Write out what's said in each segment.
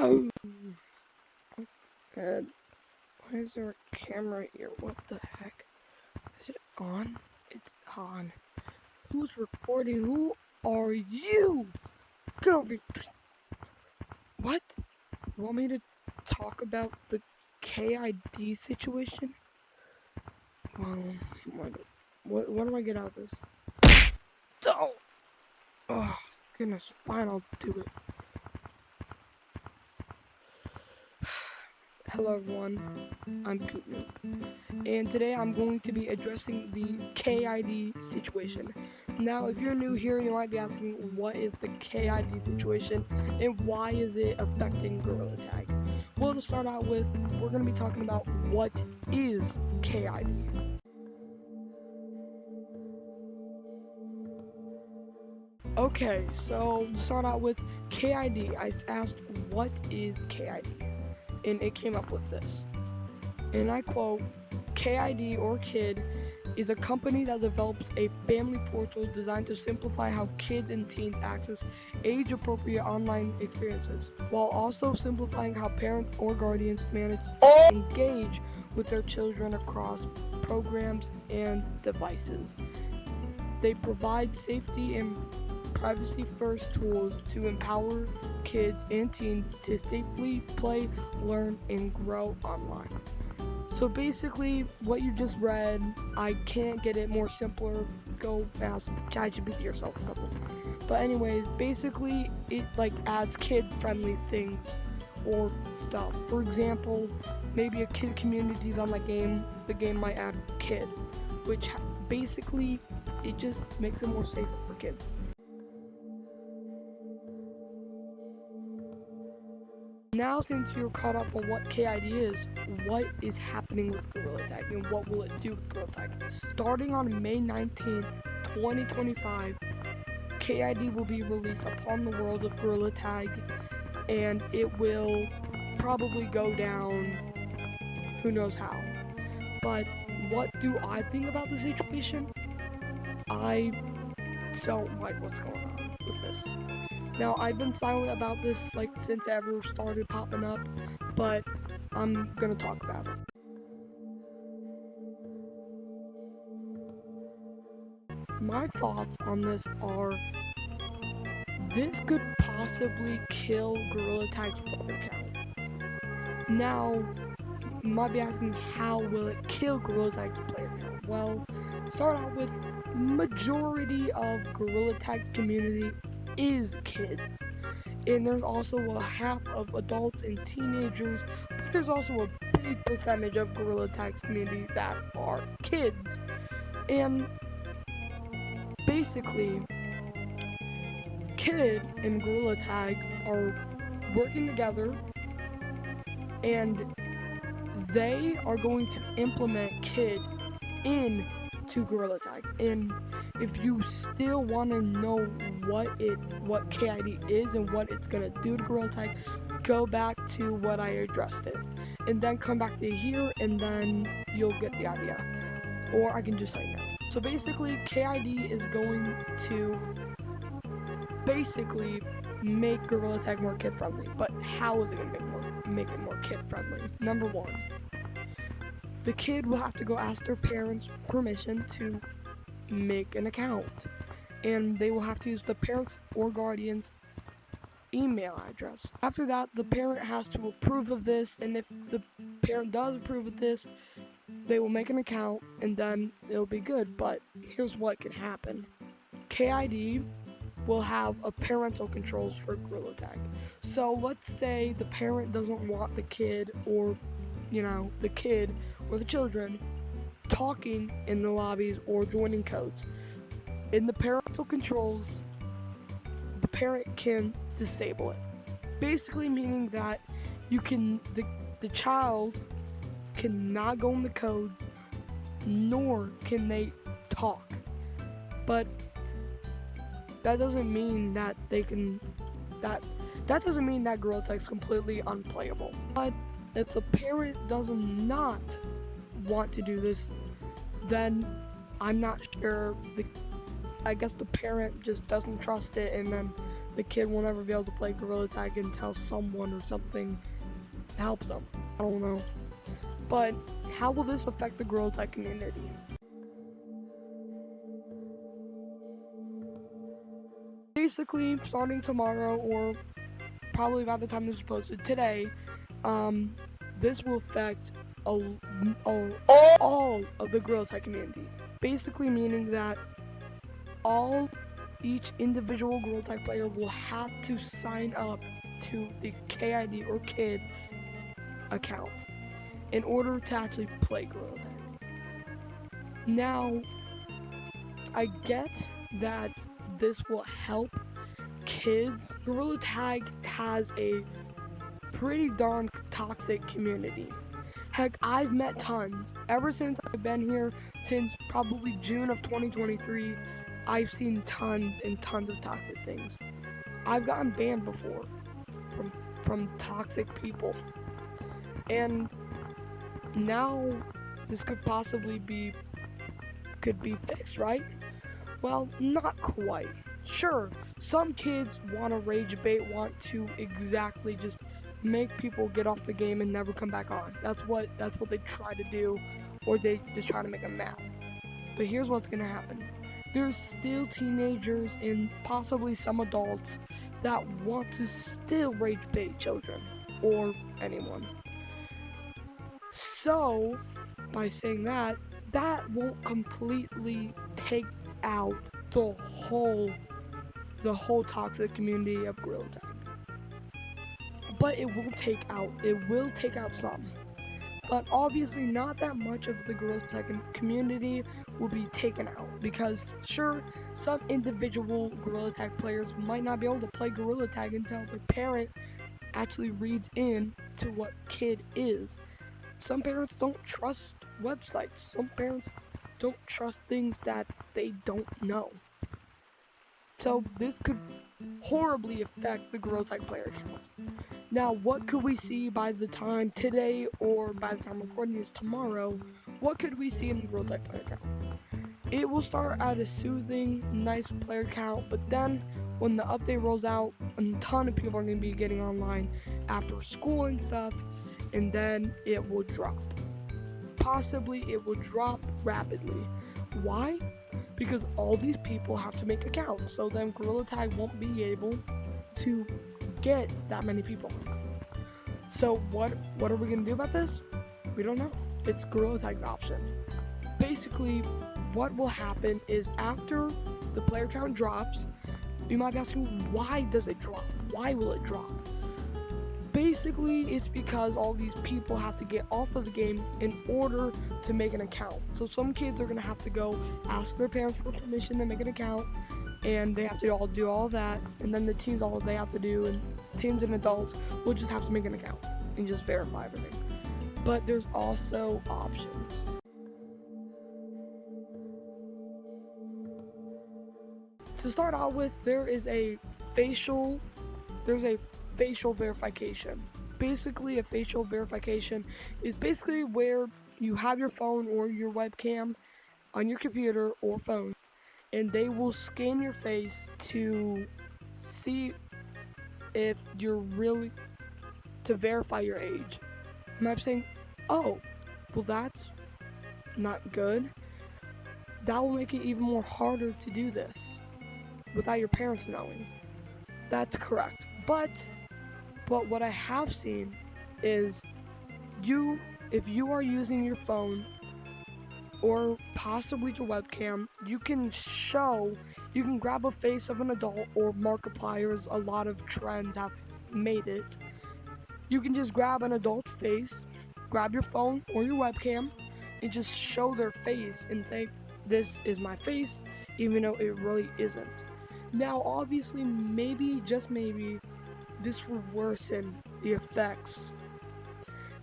Oh, why is there a camera here? What the heck? Is it on? It's on. Who's recording? Who are you? Get over here. What? You want me to talk about the KID situation? What do I get out of this? Oh, goodness, fine, I'll do it. Hello everyone, I'm Gtag, and today I'm going to be addressing the KID situation. Now, if you're new here, you might be asking, what is the KID situation, and why is it affecting Gorilla Tag? Well, to start out with, we're going to be talking about what is KID. Okay, so to start out with KID, I asked, what is KID? And it came up with this. And I quote, KID or KID is a company that develops a family portal designed to simplify how kids and teens access age-appropriate online experiences, while also simplifying how parents or guardians manage and engage with their children across programs and devices. They provide safety and privacy-first tools to empower kids and teens to safely play, learn, and grow online. So basically, what you just read, I can't get it more simpler. Go ask ChatGPT yourself or something. But anyways, basically, it adds kid-friendly things or stuff. For example, maybe a kid community's on the game might add kid, which basically, it just makes it more safer for kids. Now, since you're caught up on what KID is, what is happening with Gorilla Tag and what will it do with Gorilla Tag? Starting on May 19th, 2025, KID will be released upon the world of Gorilla Tag, and it will probably go down who knows how. But what do I think about the situation? I don't like what's going on with this. Now, I've been silent about this since it ever started popping up, but I'm gonna talk about it. My thoughts on this are, this could possibly kill Gorilla Tag's player count. Now, you might be asking, how will it kill Gorilla Tag's player count? Well, start out with, majority of Gorilla Tag's community is kids, and there's also a half of adults and teenagers, but there's also a big percentage of Gorilla Tag's community that are kids. And basically, Kid and Gorilla Tag are working together, and they are going to implement Kid into Gorilla Tag. And if you still want to know what KID is and what it's gonna do to Gorilla Tag, go back to what I addressed it, and then come back to here, and then you'll get the idea. Or I can just tell you now. So basically, KID is going to basically make Gorilla Tag more kid friendly. But how is it gonna make it more kid friendly? Number one, the kid will have to go ask their parents permission to make an account, and they will have to use the parents or guardian's email address. After that, the parent has to approve of this, and if the parent does approve of this, they will make an account, and then it'll be good. But here's what can happen. KID will have a parental controls for Gorilla Tag. So let's say the parent doesn't want the kid or the children talking in the lobbies or joining codes. In the parental controls, the parent can disable it. Basically meaning that the child cannot go in the codes, nor can they talk. But that doesn't mean that that doesn't mean that Gorilla Tag's completely unplayable. But if the parent does not want to do this, then I'm not sure. I guess the parent just doesn't trust it, and then the kid will never be able to play Gorilla Tag until someone or something helps them. I don't know. But how will this affect the Gorilla Tag community? Basically, starting tomorrow, or probably by the time this is posted today, this will affect all of the Gorilla Tag community. Basically meaning that each individual Gorilla Tag player will have to sign up to the KID or KID account in order to actually play Gorilla Tag. Now, I get that this will help kids. Gorilla Tag has a pretty darn toxic community. Heck, I've met tons. Ever since I've been here, since probably June of 2023, I've seen tons and tons of toxic things. I've gotten banned before from toxic people. And now this could possibly be fixed, right? Well, not quite. Sure, some kids want to rage bait, want to exactly just make people get off the game and never come back on. That's what they try to do, or they just try to make them mad. But here's what's gonna happen. There's still teenagers and possibly some adults that want to still rage bait children or anyone. So, by saying that won't completely take out the whole toxic community of Gorilla Tag. But it will take out some. But obviously not that much of the Gorilla Tag community will be taken out, because sure, some individual Gorilla Tag players might not be able to play Gorilla Tag until their parent actually reads in to what kid is. Some parents don't trust websites. Some parents don't trust things that they don't know. So this could horribly affect the Gorilla Tag player count. Now, what could we see by the time today, or by the time recording this tomorrow? What could we see in the Gorilla Tag player count? It will start at a soothing, nice player count, but then when the update rolls out, a ton of people are going to be getting online after school and stuff, and then it will drop. Possibly it will drop rapidly. Why? Because all these people have to make accounts, so then Gorilla Tag won't be able to get that many people. So what are we gonna do about this? We don't know. It's Gorilla Tag's option. Basically, what will happen is after the player count drops, you might be asking, why does it drop? Why will it drop? Basically, it's because all these people have to get off of the game in order to make an account. So some kids are gonna have to go ask their parents for permission to make an account, and they have to all do all that, and then the teens, all they have to do, and teens and adults will just have to make an account and just verify everything. But there's also options. To start out with, there's a facial verification. Basically, a facial verification is basically where you have your phone or your webcam on your computer or phone, and they will scan your face to see if you're really, to verify your age. You might be saying, oh, well, that's not good. That will make it even more harder to do this without your parents knowing. That's correct. But what I have seen is if you are using your phone or possibly your webcam, you can grab a face of an adult, or Markiplier's, a lot of trends have made it. You can just grab an adult face, grab your phone or your webcam, and just show their face and say, this is my face, even though it really isn't. Now, obviously, maybe, just maybe, this will worsen the effects.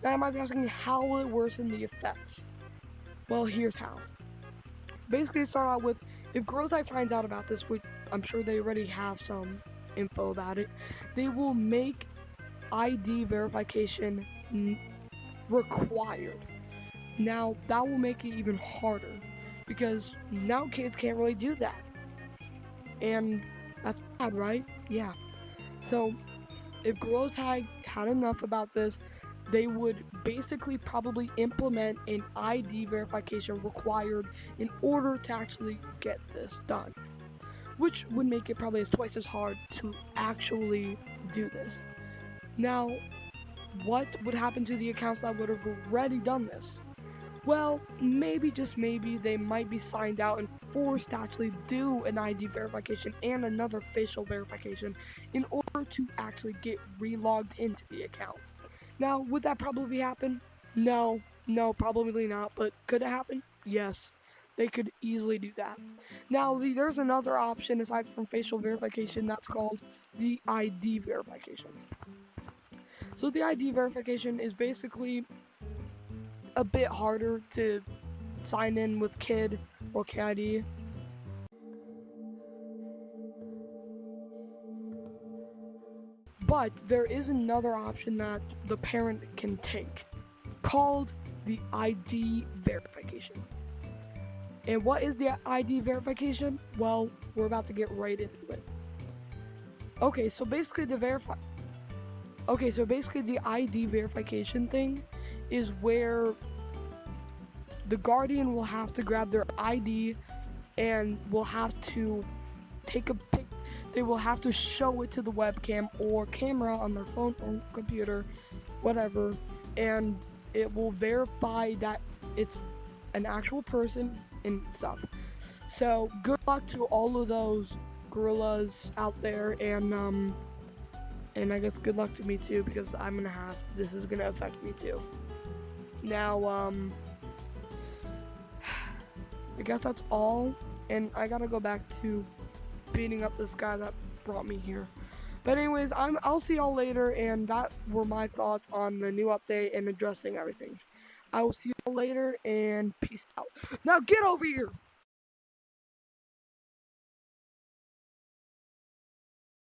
Now, I might be asking, how will it worsen the effects? Well, here's how. Basically, start out with, if Gorilla Tag finds out about this, which I'm sure they already have some info about it, they will make ID verification required. Now, that will make it even harder, because now kids can't really do that. And that's bad, right? Yeah. So if Gtag had enough about this, they would basically probably implement an ID verification required in order to actually get this done, which would make it probably twice as hard to actually do this. Now, what would happen to the accounts that would have already done this? Well, maybe, just maybe, they might be signed out and forced to actually do an ID verification and another facial verification in order to actually get relogged into the account. Now, would that probably happen? No, probably not, but could it happen? Yes, they could easily do that. Now, there's another option aside from facial verification that's called the ID verification. So, the ID verification is basically a bit harder to sign in with KID or KID. But there is another option that the parent can take called the ID verification. And what is the ID verification? Well, we're about to get right into it. Okay, so basically the ID verification thing is where the guardian will have to grab their ID and will have to take a pic. They will have to show it to the webcam or camera on their phone or computer, whatever, and it will verify that it's an actual person and stuff. So good luck to all of those gorillas out there, and I guess good luck to me too, because this is gonna affect me too. Now I guess that's all, and I gotta go back to beating up this guy that brought me here. But anyways, I'll see y'all later, and that were my thoughts on the new update and addressing everything. I will see y'all later, and peace out. Now get over here!